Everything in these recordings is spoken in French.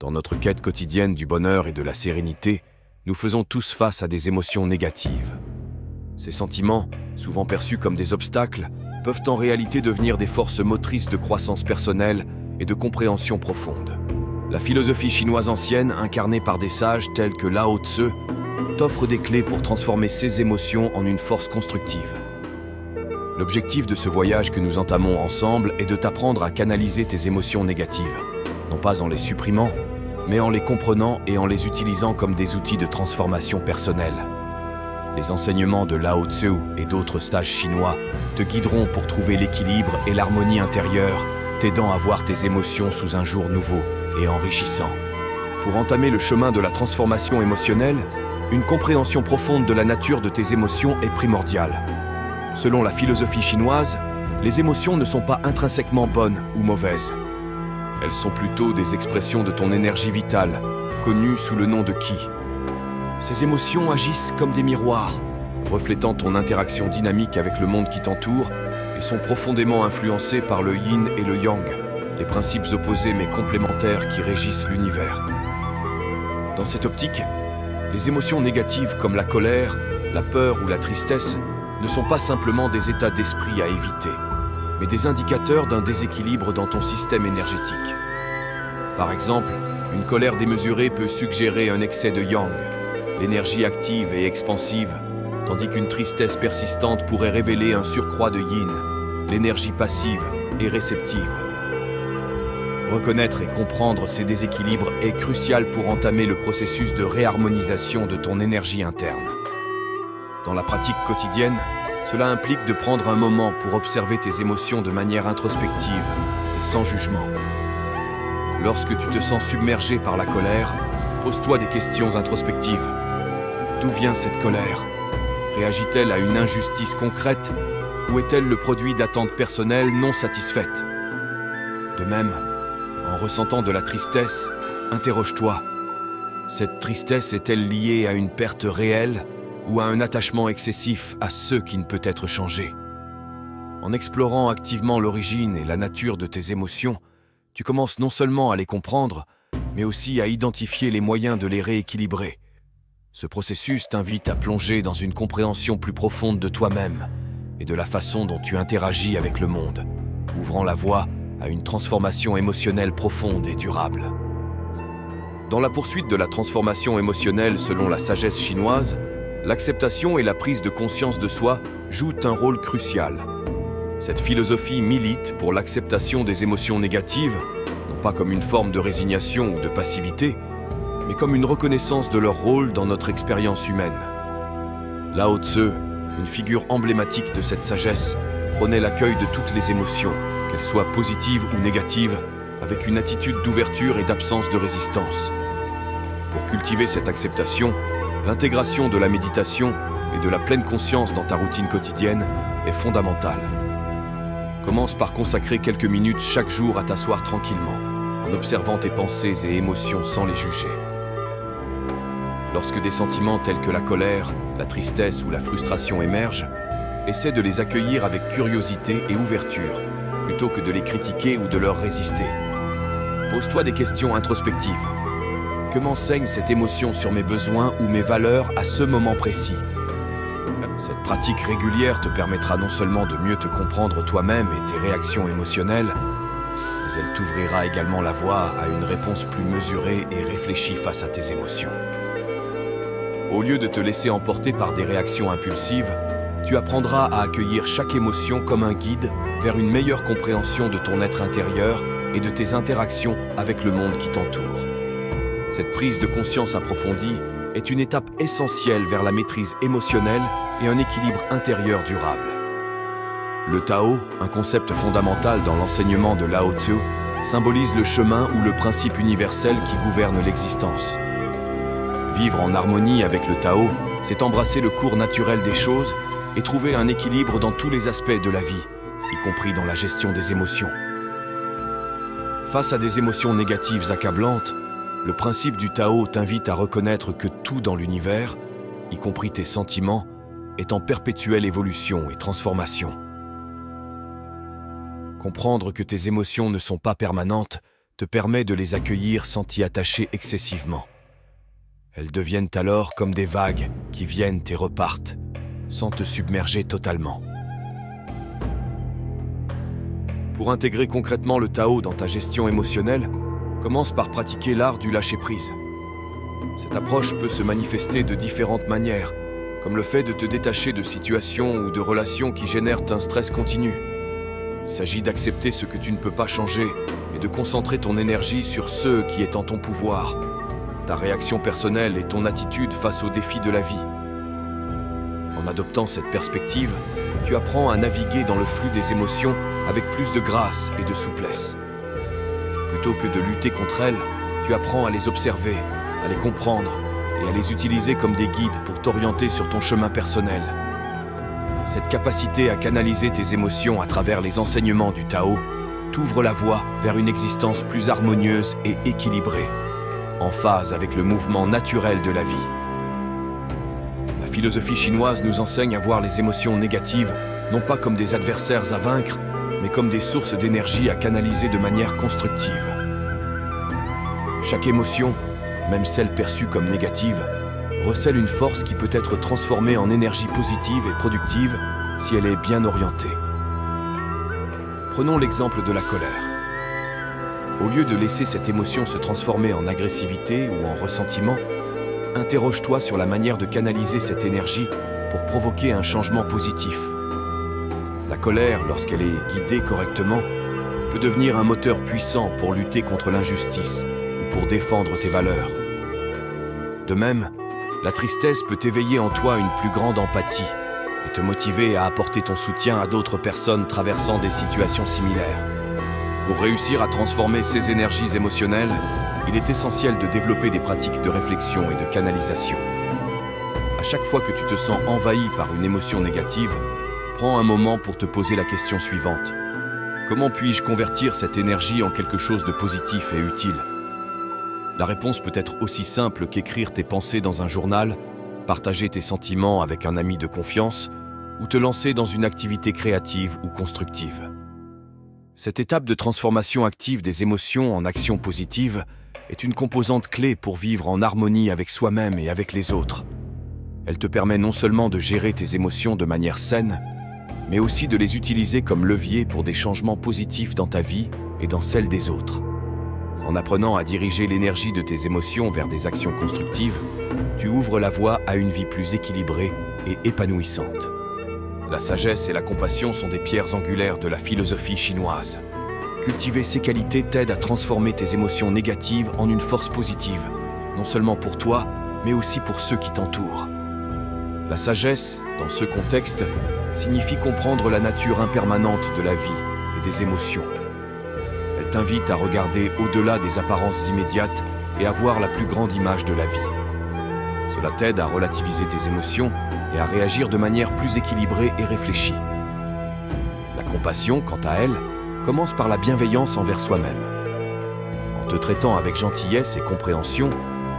Dans notre quête quotidienne du bonheur et de la sérénité, nous faisons tous face à des émotions négatives. Ces sentiments, souvent perçus comme des obstacles, peuvent en réalité devenir des forces motrices de croissance personnelle et de compréhension profonde. La philosophie chinoise ancienne, incarnée par des sages tels que Lao Tzu, t'offre des clés pour transformer ces émotions en une force constructive. L'objectif de ce voyage que nous entamons ensemble est de t'apprendre à canaliser tes émotions négatives, non pas en les supprimant, mais en les comprenant et en les utilisant comme des outils de transformation personnelle. Les enseignements de Lao Tzu et d'autres sages chinois te guideront pour trouver l'équilibre et l'harmonie intérieure, t'aidant à voir tes émotions sous un jour nouveau et enrichissant. Pour entamer le chemin de la transformation émotionnelle, une compréhension profonde de la nature de tes émotions est primordiale. Selon la philosophie chinoise, les émotions ne sont pas intrinsèquement bonnes ou mauvaises. Elles sont plutôt des expressions de ton énergie vitale, connue sous le nom de Qi. Ces émotions agissent comme des miroirs, reflétant ton interaction dynamique avec le monde qui t'entoure et sont profondément influencées par le yin et le yang, les principes opposés mais complémentaires qui régissent l'univers. Dans cette optique, les émotions négatives comme la colère, la peur ou la tristesse ne sont pas simplement des états d'esprit à éviter, mais des indicateurs d'un déséquilibre dans ton système énergétique. Par exemple, une colère démesurée peut suggérer un excès de yang, l'énergie active et expansive, tandis qu'une tristesse persistante pourrait révéler un surcroît de yin, l'énergie passive et réceptive. Reconnaître et comprendre ces déséquilibres est crucial pour entamer le processus de réharmonisation de ton énergie interne. Dans la pratique quotidienne, cela implique de prendre un moment pour observer tes émotions de manière introspective et sans jugement. Lorsque tu te sens submergé par la colère, pose-toi des questions introspectives. D'où vient cette colère? Réagit-elle à une injustice concrète ou est-elle le produit d'attentes personnelles non satisfaites? De même, en ressentant de la tristesse, interroge-toi. Cette tristesse est-elle liée à une perte réelle ou à un attachement excessif à ce qui ne peut être changé? En explorant activement l'origine et la nature de tes émotions, tu commences non seulement à les comprendre, mais aussi à identifier les moyens de les rééquilibrer. Ce processus t'invite à plonger dans une compréhension plus profonde de toi-même et de la façon dont tu interagis avec le monde, ouvrant la voie à une transformation émotionnelle profonde et durable. Dans la poursuite de la transformation émotionnelle selon la sagesse chinoise, l'acceptation et la prise de conscience de soi jouent un rôle crucial. Cette philosophie milite pour l'acceptation des émotions négatives, non pas comme une forme de résignation ou de passivité, mais comme une reconnaissance de leur rôle dans notre expérience humaine. Lao Tzu, une figure emblématique de cette sagesse, prônait l'accueil de toutes les émotions, qu'elles soient positives ou négatives, avec une attitude d'ouverture et d'absence de résistance. Pour cultiver cette acceptation, l'intégration de la méditation et de la pleine conscience dans ta routine quotidienne est fondamentale. Commence par consacrer quelques minutes chaque jour à t'asseoir tranquillement, en observant tes pensées et émotions sans les juger. Lorsque des sentiments tels que la colère, la tristesse ou la frustration émergent, essaie de les accueillir avec curiosité et ouverture, plutôt que de les critiquer ou de leur résister. Pose-toi des questions introspectives. Que m'enseigne cette émotion sur mes besoins ou mes valeurs à ce moment précis? Cette pratique régulière te permettra non seulement de mieux te comprendre toi-même et tes réactions émotionnelles, mais elle t'ouvrira également la voie à une réponse plus mesurée et réfléchie face à tes émotions. Au lieu de te laisser emporter par des réactions impulsives, tu apprendras à accueillir chaque émotion comme un guide vers une meilleure compréhension de ton être intérieur et de tes interactions avec le monde qui t'entoure. Cette prise de conscience approfondie est une étape essentielle vers la maîtrise émotionnelle et un équilibre intérieur durable. Le Tao, un concept fondamental dans l'enseignement de Lao Tzu, symbolise le chemin ou le principe universel qui gouverne l'existence. Vivre en harmonie avec le Tao, c'est embrasser le cours naturel des choses et trouver un équilibre dans tous les aspects de la vie, y compris dans la gestion des émotions. Face à des émotions négatives accablantes, le principe du Tao t'invite à reconnaître que tout dans l'univers, y compris tes sentiments, est en perpétuelle évolution et transformation. Comprendre que tes émotions ne sont pas permanentes te permet de les accueillir sans t'y attacher excessivement. Elles deviennent alors comme des vagues qui viennent et repartent, sans te submerger totalement. Pour intégrer concrètement le Tao dans ta gestion émotionnelle, commence par pratiquer l'art du lâcher-prise. Cette approche peut se manifester de différentes manières, comme le fait de te détacher de situations ou de relations qui génèrent un stress continu. Il s'agit d'accepter ce que tu ne peux pas changer et de concentrer ton énergie sur ce qui est en ton pouvoir, ta réaction personnelle et ton attitude face aux défis de la vie. En adoptant cette perspective, tu apprends à naviguer dans le flux des émotions avec plus de grâce et de souplesse. Plutôt que de lutter contre elles, tu apprends à les observer, à les comprendre et à les utiliser comme des guides pour t'orienter sur ton chemin personnel. Cette capacité à canaliser tes émotions à travers les enseignements du Tao t'ouvre la voie vers une existence plus harmonieuse et équilibrée, en phase avec le mouvement naturel de la vie. La philosophie chinoise nous enseigne à voir les émotions négatives non pas comme des adversaires à vaincre, mais comme des sources d'énergie à canaliser de manière constructive. Chaque émotion, même celle perçue comme négative, recèle une force qui peut être transformée en énergie positive et productive si elle est bien orientée. Prenons l'exemple de la colère. Au lieu de laisser cette émotion se transformer en agressivité ou en ressentiment, interroge-toi sur la manière de canaliser cette énergie pour provoquer un changement positif. La colère, lorsqu'elle est guidée correctement, peut devenir un moteur puissant pour lutter contre l'injustice ou pour défendre tes valeurs. De même, la tristesse peut éveiller en toi une plus grande empathie et te motiver à apporter ton soutien à d'autres personnes traversant des situations similaires. Pour réussir à transformer ces énergies émotionnelles, il est essentiel de développer des pratiques de réflexion et de canalisation. À chaque fois que tu te sens envahi par une émotion négative, prends un moment pour te poser la question suivante. Comment puis-je convertir cette énergie en quelque chose de positif et utile ? La réponse peut être aussi simple qu'écrire tes pensées dans un journal, partager tes sentiments avec un ami de confiance ou te lancer dans une activité créative ou constructive. Cette étape de transformation active des émotions en actions positives est une composante clé pour vivre en harmonie avec soi-même et avec les autres. Elle te permet non seulement de gérer tes émotions de manière saine, mais aussi de les utiliser comme levier pour des changements positifs dans ta vie et dans celle des autres. En apprenant à diriger l'énergie de tes émotions vers des actions constructives, tu ouvres la voie à une vie plus équilibrée et épanouissante. La sagesse et la compassion sont des pierres angulaires de la philosophie chinoise. Cultiver ces qualités t'aide à transformer tes émotions négatives en une force positive, non seulement pour toi, mais aussi pour ceux qui t'entourent. La sagesse, dans ce contexte, signifie comprendre la nature impermanente de la vie et des émotions. Elle t'invite à regarder au-delà des apparences immédiates et à voir la plus grande image de la vie. Cela t'aide à relativiser tes émotions et à réagir de manière plus équilibrée et réfléchie. La compassion, quant à elle, commence par la bienveillance envers soi-même. En te traitant avec gentillesse et compréhension,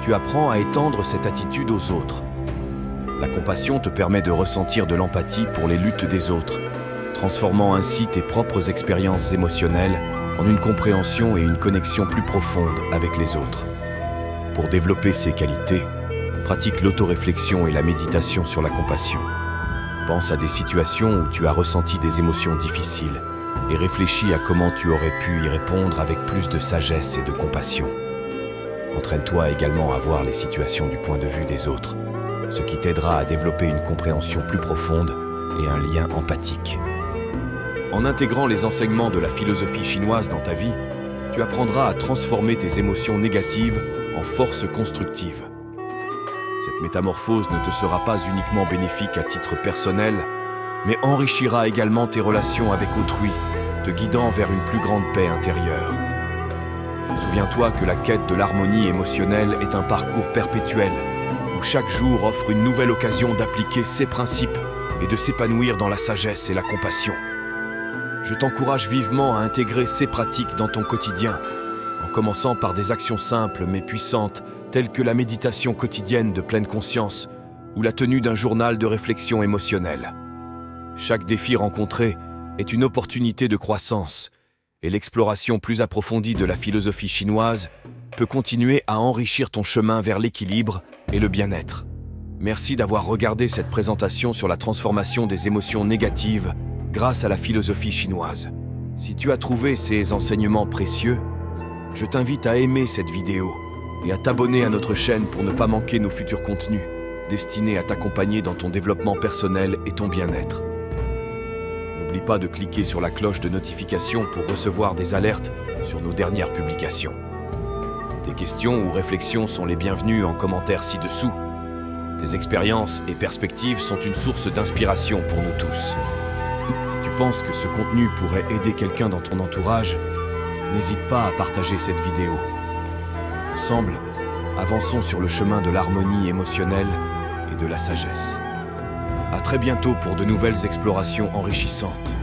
tu apprends à étendre cette attitude aux autres. La compassion te permet de ressentir de l'empathie pour les luttes des autres, transformant ainsi tes propres expériences émotionnelles en une compréhension et une connexion plus profonde avec les autres. Pour développer ces qualités, pratique l'autoréflexion et la méditation sur la compassion. Pense à des situations où tu as ressenti des émotions difficiles et réfléchis à comment tu aurais pu y répondre avec plus de sagesse et de compassion. Entraîne-toi également à voir les situations du point de vue des autres, ce qui t'aidera à développer une compréhension plus profonde et un lien empathique. En intégrant les enseignements de la philosophie chinoise dans ta vie, tu apprendras à transformer tes émotions négatives en forces constructives. Cette métamorphose ne te sera pas uniquement bénéfique à titre personnel, mais enrichira également tes relations avec autrui, te guidant vers une plus grande paix intérieure. Souviens-toi que la quête de l'harmonie émotionnelle est un parcours perpétuel, où chaque jour offre une nouvelle occasion d'appliquer ces principes et de s'épanouir dans la sagesse et la compassion. Je t'encourage vivement à intégrer ces pratiques dans ton quotidien, en commençant par des actions simples mais puissantes, telles que la méditation quotidienne de pleine conscience ou la tenue d'un journal de réflexion émotionnelle. Chaque défi rencontré est une opportunité de croissance, et l'exploration plus approfondie de la philosophie chinoise peut continuer à enrichir ton chemin vers l'équilibre et le bien-être. Merci d'avoir regardé cette présentation sur la transformation des émotions négatives grâce à la philosophie chinoise. Si tu as trouvé ces enseignements précieux, je t'invite à aimer cette vidéo et à t'abonner à notre chaîne pour ne pas manquer nos futurs contenus destinés à t'accompagner dans ton développement personnel et ton bien-être. N'oublie pas de cliquer sur la cloche de notification pour recevoir des alertes sur nos dernières publications. Tes questions ou réflexions sont les bienvenues en commentaire ci-dessous. Tes expériences et perspectives sont une source d'inspiration pour nous tous. Si tu penses que ce contenu pourrait aider quelqu'un dans ton entourage, n'hésite pas à partager cette vidéo. Ensemble, avançons sur le chemin de l'harmonie émotionnelle et de la sagesse. À très bientôt pour de nouvelles explorations enrichissantes.